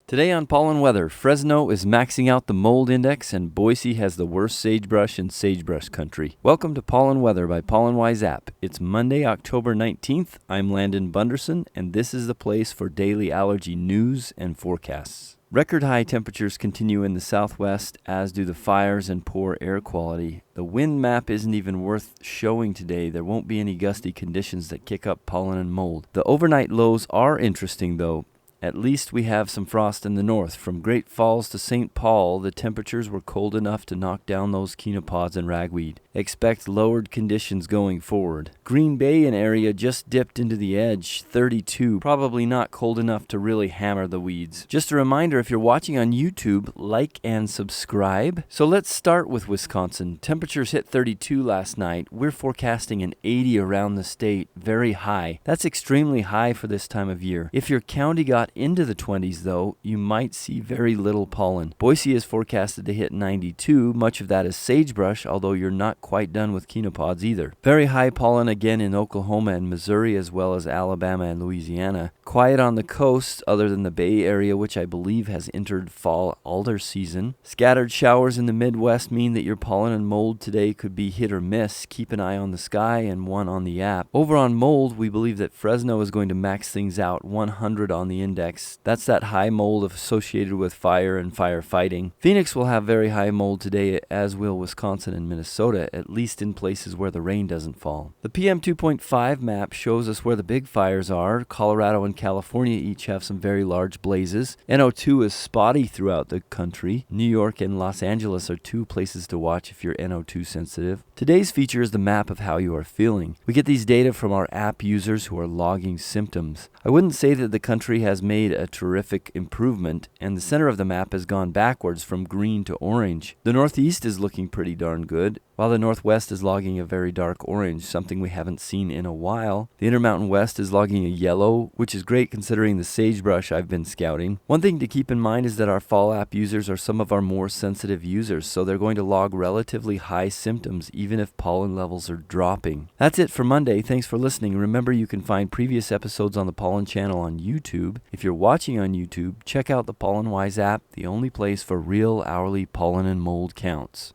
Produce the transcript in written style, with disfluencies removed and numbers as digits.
Today on Pollen Weather, Fresno is maxing out the mold index and Boise has the worst sagebrush in sagebrush country. Welcome to Pollen Weather by Pollen Wise App. It's Monday, October 19th. I'm Landon Bunderson, and this is the place for daily allergy news and forecasts. Record high temperatures continue in the southwest, as do the fires and poor air quality. The wind map isn't even worth showing today. There won't be any gusty conditions that kick up pollen and mold. The overnight lows are interesting though. At least we have some frost in the north. From Great Falls to St. Paul, the temperatures were cold enough to knock down those quinopods and ragweed. Expect lowered conditions going forward. Green Bay and area just dipped into the edge, 32. Probably not cold enough to really hammer the weeds. Just a reminder, if you're watching on YouTube, like and subscribe. So let's start with Wisconsin. Temperatures hit 32 last night. We're forecasting an 80 around the state, very high. That's extremely high for this time of year. If your county got into the 20s though, you might see very little pollen. Boise is forecasted to hit 92. Much of that is sagebrush, although you're not quite done with quinopods either. Very high pollen again in Oklahoma and Missouri, as well as Alabama and Louisiana. Quiet on the coast, other than the Bay Area, which I believe has entered fall alder season. Scattered showers in the Midwest mean that your pollen and mold today could be hit or miss. Keep an eye on the sky and one on the app. Over on mold, we believe that Fresno is going to max things out, 100 on the index. That's that high mold associated with fire and firefighting. Phoenix will have very high mold today, as will Wisconsin and Minnesota, at least in places where the rain doesn't fall. The PM 2.5 map shows us where the big fires are. Colorado and California each have some very large blazes. NO2 is spotty throughout the country. New York and Los Angeles are two places to watch if you're NO2 sensitive. Today's feature is the map of how you are feeling. We get these data from our app users who are logging symptoms. I wouldn't say that the country has made a terrific improvement, and the center of the map has gone backwards from green to orange. The Northeast is looking pretty darn good, while the Northwest is logging a very dark orange, something we haven't seen in a while. The Intermountain West is logging a yellow, which is great considering the sagebrush I've been scouting. One thing to keep in mind is that our fall app users are some of our more sensitive users, so they're going to log relatively high symptoms even if pollen levels are dropping. That's it for Monday. Thanks for listening. Remember, you can find previous episodes on the Pollen Channel on YouTube. If you're watching on YouTube, check out the Pollen Wise app, the only place for real hourly pollen and mold counts.